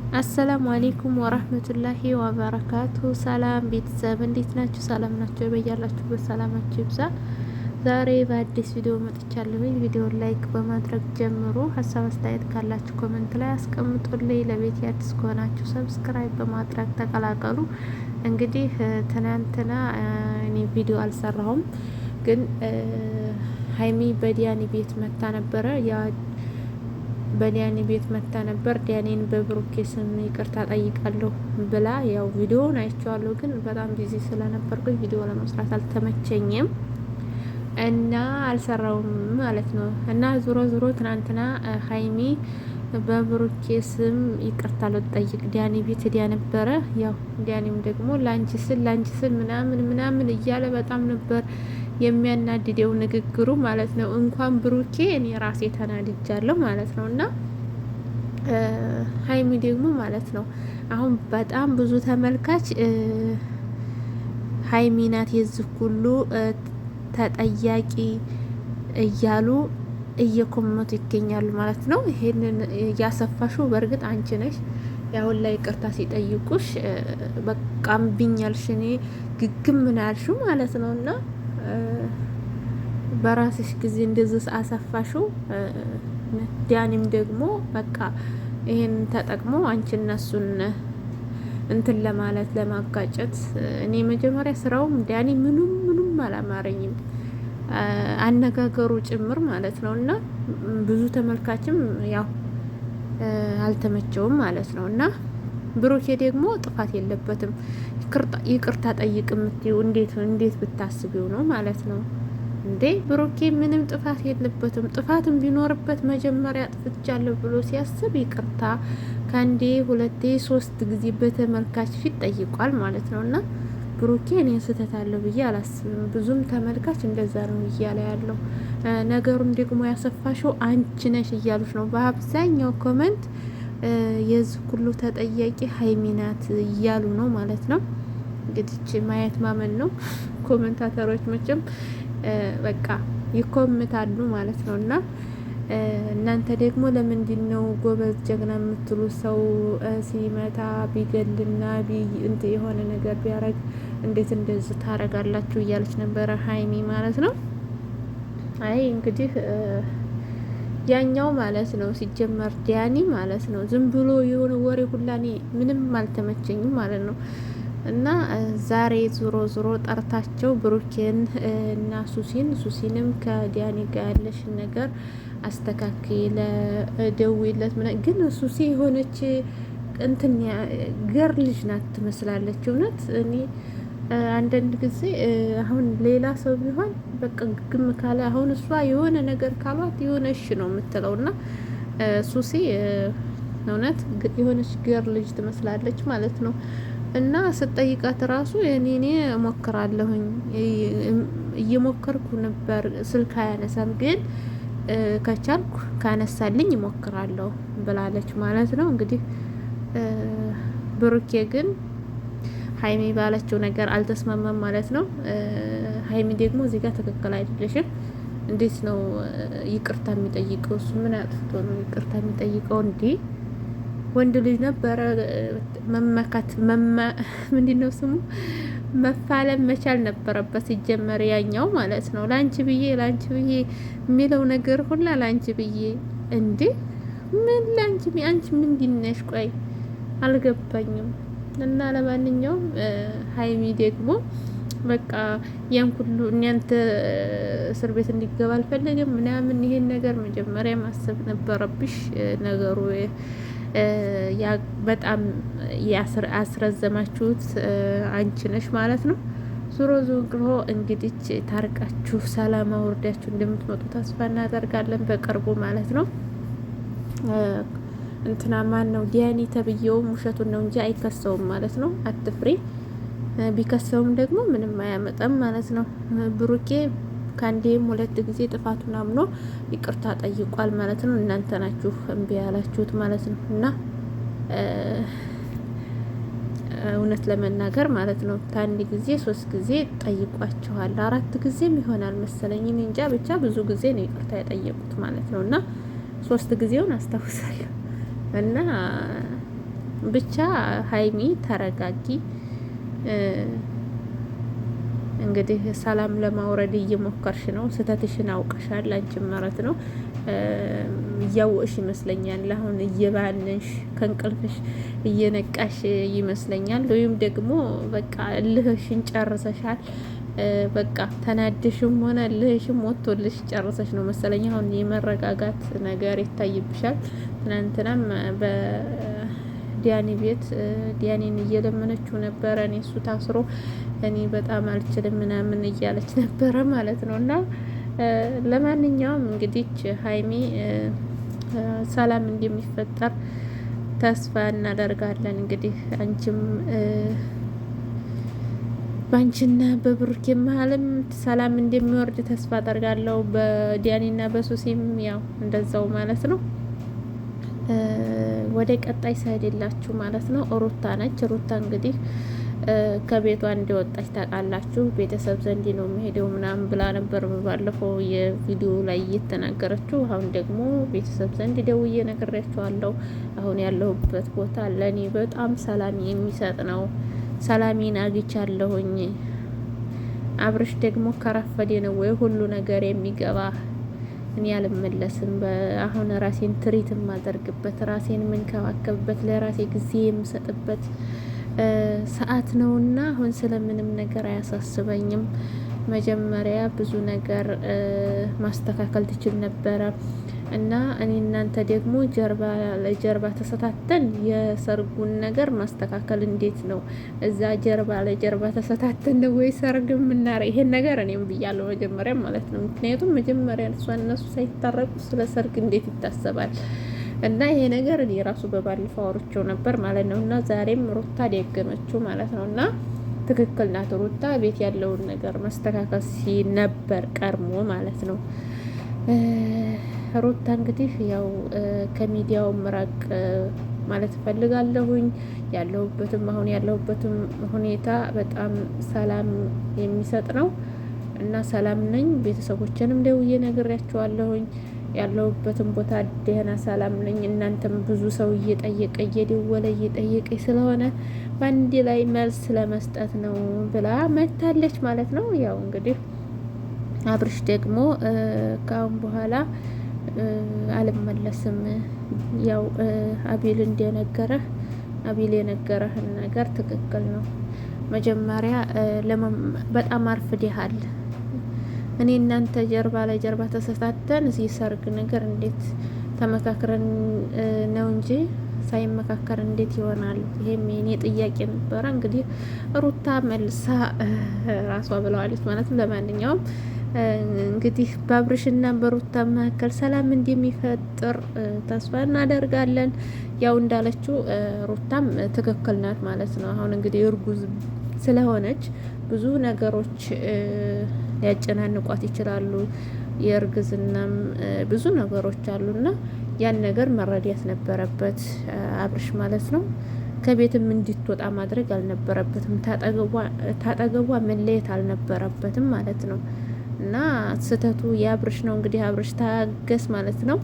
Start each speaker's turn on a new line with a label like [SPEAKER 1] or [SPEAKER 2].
[SPEAKER 1] አሰላሙ አሌይኩም ወረህመቱላሂ ወበረካቱ። ሰላም ቤተሰብ እንዴት ናችሁ? ሰላም ናቸው? በያላችሁበት ሰላማችሁ ይብዛ። ዛሬ በአዲስ ቪዲዮ መጥቻለሁኝ። ቪዲዮን ላይክ በማድረግ ጀምሮ ሀሳብ አስተያየት ካላችሁ ኮመንት ላይ አስቀምጡልኝ። ለቤት አዲስ ከሆናችሁ ሰብስክራይብ በማድረግ ተቀላቀሉ። እንግዲህ ትናንትና እኔ ቪዲዮ አልሰራሁም፣ ግን ሀይሚ በዲያኒ ቤት መታ ነበረ በዲያኒ ቤት መታ ነበር። ዲያኔን በብሩኬ ስም ይቅርታ ጠይቃለሁ ብላ ያው ቪዲዮውን አይቼዋለሁ፣ ግን በጣም ቢዚ ስለነበርኩኝ ቪዲዮ ለመስራት አልተመቸኝም እና አልሰራውም ማለት ነው። እና ዞሮ ዞሮ ትናንትና ሀይሚ በብሩኬ ስም ይቅርታ ልጠይቅ ዲያኒ ቤት ሄዳ ነበረ። ያው ዲያኒም ደግሞ ላንቺ ስል ምናምን እያለ በጣም ነበር የሚያናድደው ንግግሩ ማለት ነው። እንኳን ብሩኬ እኔ ራሴ ተናድጃለሁ ማለት ነው። እና ሀይሚ ደግሞ ማለት ነው አሁን በጣም ብዙ ተመልካች ሀይሚ ናት የዚህ ሁሉ ተጠያቂ እያሉ እየኮመቱ ይገኛሉ ማለት ነው። ይሄንን ያሰፋሽው በእርግጥ አንቺ ነሽ። ያሁን ላይ ይቅርታ ሲጠይቁሽ በቃም ቢኛልሽ እኔ ግግም ምን ያልሽው ማለት ነው። እና በራስሽ ጊዜ እንደዚህ አሰፋሽው። ዲያኒም ደግሞ በቃ ይሄን ተጠቅሞ አንቺ እነሱን እንትን ለማለት ለማጋጨት። እኔ መጀመሪያ ስራውም ዲያኒ ምኑም አላማረኝም፣ አነጋገሩ ጭምር ማለት ነው። እና ብዙ ተመልካችም ያው አልተመቸውም ማለት ነው። እና ብሩኬ ደግሞ ጥፋት የለበትም። ይቅርታ ጠይቅ የምትይው እንዴት ብታስቢው ነው ማለት ነው እንዴ? ብሩኬ ምንም ጥፋት የለበትም። ጥፋትም ቢኖርበት መጀመሪያ አጥፍቻለሁ ብሎ ሲያስብ ይቅርታ ከአንዴ ሁለቴ ሶስት ጊዜ በተመልካች ፊት ጠይቋል ማለት ነው። እና ብሩኬ እኔ ስህተት አለው ብዬ አላስብም። ብዙም ተመልካች እንደዛ ነው እያለ ያለው። ነገሩን ደግሞ ያሰፋሽው አንቺ ነሽ እያሉች ነው በአብዛኛው ኮመንት። የዚህ ሁሉ ተጠያቂ ሀይሚ ናት እያሉ ነው ማለት ነው። እንግዲህ ማየት ማመን ነው። ኮመንታተሮች መቼም በቃ ይኮምታሉ ማለት ነው። እና እናንተ ደግሞ ለምንድን ነው ጎበዝ ጀግና የምትሉ ሰው ሲመታ ቢገልና የሆነ ነገር ቢያረግ እንዴት እንደዚህ ታረጋላችሁ እያለች ነበረ ሀይሚ ማለት ነው። አይ እንግዲህ ያኛው ማለት ነው ሲጀመር ዲያኒ ማለት ነው ዝም ብሎ የሆነ ወሬ ሁላኔ ምንም አልተመቸኝም ማለት ነው። እና ዛሬ ዞሮ ጠርታቸው ብሩኬን እና ሱሲንም ከዲያኒ ጋር ያለሽን ነገር አስተካኪ ለደውይለት ግን ሱሲ የሆነች እንትን ገር ልጅ ናት ትመስላለች። እውነት እኔ አንዳንድ ጊዜ አሁን ሌላ ሰው ቢሆን በቃ ግም ካለ አሁን እሷ የሆነ ነገር ካሏት የሆነ እሺ ነው የምትለው። እና ሱሲ እውነት የሆነች ገር ልጅ ትመስላለች ማለት ነው። እና ስጠይቃት ራሱ እኔ እሞክራለሁኝ እየሞከርኩ ነበር፣ ስልክ አያነሳም፣ ግን ከቻልኩ ካነሳልኝ እሞክራለሁ ብላለች ማለት ነው። እንግዲህ ብሩኬ ግን ሀይሚ ባለችው ነገር አልተስማማም ማለት ነው። ሀይሚ ደግሞ እዚህ ጋር ትክክል አይደለሽም። እንዴት ነው ይቅርታ የሚጠይቀው? እሱ ምን አጥፍቶ ነው ይቅርታ የሚጠይቀው? እንዲህ ወንድ ልጅ ነበረ መመካት ምንድን ነው ስሙ መፋለም መቻል ነበረበት ሲጀመር ያኛው ማለት ነው። ላንቺ ብዬ የሚለው ነገር ሁላ ላንቺ ብዬ እንዴ ምን ላንቺ አንቺ ምንድን ነሽ? ቆይ አልገባኝም። እና ለማንኛውም ሀይሚ ደግሞ በቃ ያን ሁሉ እናንተ እስር ቤት እንዲገባ አልፈለግም ምናምን። ይሄን ነገር መጀመሪያ ማሰብ ነበረብሽ። ነገሩ በጣም ያስረዘማችሁት አንቺ ነሽ ማለት ነው። ዞሮ ዞሮ እንግዲህ ታርቃችሁ ሰላም አውርዳችሁ እንደምትመጡ ተስፋ እናደርጋለን በቅርቡ ማለት ነው። እንትና ማን ነው ዲያኒ ተብዬውም ውሸቱን ነው እንጂ አይከሰውም ማለት ነው። አትፍሪ። ቢከሰውም ደግሞ ምንም አያመጣም ማለት ነው። ብሩኬ ከአንዴም ሁለት ጊዜ ጥፋቱን አምኖ ይቅርታ ጠይቋል ማለት ነው። እናንተ ናችሁ እምቢ ያላችሁት ማለት ነው። እና እውነት ለመናገር ማለት ነው ከአንድ ጊዜ 3 ጊዜ ጠይቋችኋል፣ 4 ጊዜም ይሆናል መሰለኝ እንጃ፣ ብቻ ብዙ ጊዜ ነው ይቅርታ የጠየቁት ማለት ነው። እና 3 ጊዜውን አስታውሳለሁ። እና ብቻ ሀይሚ ተረጋጊ። እንግዲህ ሰላም ለማውረድ እየሞከርሽ ነው። ስህተትሽን አውቀሻል አንቺም ማለት ነው። እያወቅሽ ይመስለኛል። አሁን እየባነሽ ከእንቅልፍሽ እየነቃሽ ይመስለኛል። ወይም ደግሞ በቃ እልህሽን ጨርሰሻል። በቃ ተናድሽም ሆነ እልህሽም ወጥቶልሽ ጨርሰሽ ነው መሰለኝ። አሁን የመረጋጋት ነገር ይታይብሻል። ትናንትናም ዲያኒ ቤት ዲያኒን እየለመነችው ነበረ። እኔ እሱ ታስሮ እኔ በጣም አልችልም ምናምን እያለች ነበረ ማለት ነው። እና ለማንኛውም እንግዲህ ሀይሚ ሰላም እንደሚፈጠር ተስፋ እናደርጋለን። እንግዲህ አንቺም ባንቺና በብሩኬ መሀልም ሰላም እንደሚወርድ ተስፋ አደርጋለሁ። በዲያኒና በሱሲም ያው እንደዛው ማለት ነው። ወደ ቀጣይ ሳይደላችሁ ማለት ነው። ሩታ ነች። ሩታ እንግዲህ ከቤቷ እንደወጣች ታውቃላችሁ። ቤተሰብ ዘንድ ነው የሚሄደው ምናምን ብላ ነበር ባለፈው የቪዲዮ ላይ እየተናገረችው። አሁን ደግሞ ቤተሰብ ዘንድ ደውዬ ነግሬያቸዋለሁ። አሁን ያለሁበት ቦታ ለእኔ በጣም ሰላም የሚሰጥ ነው። ሰላሜን አግኝቻለሁኝ። አብርሽ ደግሞ ከረፈዴ ነው ወይ ሁሉ ነገር የሚገባ እኔ አልመለስም። አሁን ራሴን ትሪት የማደርግበት ራሴን የምንከባከብበት ለራሴ ጊዜ የምሰጥበት ሰዓት ነውና አሁን ስለምንም ነገር አያሳስበኝም። መጀመሪያ ብዙ ነገር ማስተካከል ትችል ነበረ እና እኔ እናንተ ደግሞ ጀርባ ለጀርባ ተሰታተን የሰርጉን ነገር ማስተካከል እንዴት ነው? እዛ ጀርባ ለጀርባ ተሰታተን ነው ወይ ሰርግ ምናረ? ይሄን ነገር እኔም ብያለሁ መጀመሪያ ማለት ነው። ምክንያቱም መጀመሪያ እነሱ ሳይታረቁ ስለ ሰርግ እንዴት ይታሰባል? እና ይሄ ነገር እኔ ራሱ በባለፈው አውርቼው ነበር ማለት ነው። እና ዛሬም ሩታ ደገመችው ማለት ነው። እና ትክክል ናት ሩታ። ቤት ያለውን ነገር ማስተካከል ሲነበር ቀርሞ ማለት ነው። ሩታ እንግዲህ ያው ከሚዲያው ምራቅ ማለት እፈልጋለሁኝ። ያለሁበትም አሁን ያለሁበትም ሁኔታ በጣም ሰላም የሚሰጥ ነው እና ሰላም ነኝ። ቤተሰቦችንም ደውዬ ነግሬያቸዋለሁኝ። ያለሁበትም ቦታ ደህና ሰላም ነኝ። እናንተም ብዙ ሰው እየጠየቀ እየደወለ እየጠየቀ ስለሆነ በአንድ ላይ መልስ ለመስጠት ነው ብላ መታለች ማለት ነው። ያው እንግዲህ አብርሽ ደግሞ ከአሁን በኋላ አልመለስም። ያው አቤል የነገረህን ነገር ትክክል ነው። መጀመሪያ በጣም አርፍደሃል። እኔ እናንተ ጀርባ ለጀርባ ተሰታተን እዚህ ሰርግ ነገር እንዴት ተመካክረን ነው እንጂ ሳይመካከር እንዴት ይሆናል? ይሄም የኔ ጥያቄ ነበረ። እንግዲህ ሩታ መልሳ ራሷ ብለዋለች ማለት ነው። ለማንኛውም እንግዲህ በአብርሽና በሩታ መካከል ሰላም እንደሚፈጥር ተስፋ እናደርጋለን። ያው እንዳለችው ሩታም ትክክል ናት ማለት ነው። አሁን እንግዲህ እርጉዝ ስለሆነች ብዙ ነገሮች ሊያጨናንቋት ይችላሉ። የእርግዝናም ብዙ ነገሮች አሉና ያን ነገር መረዳት ነበረበት አብርሽ ማለት ነው። ከቤትም እንድትወጣ ማድረግ አልነበረበትም። ታጠገቧ መለየት አልነበረበትም ማለት ነው። እና ስህተቱ የአብርሽ ነው። እንግዲህ አብርሽ ታገስ ማለት ነው።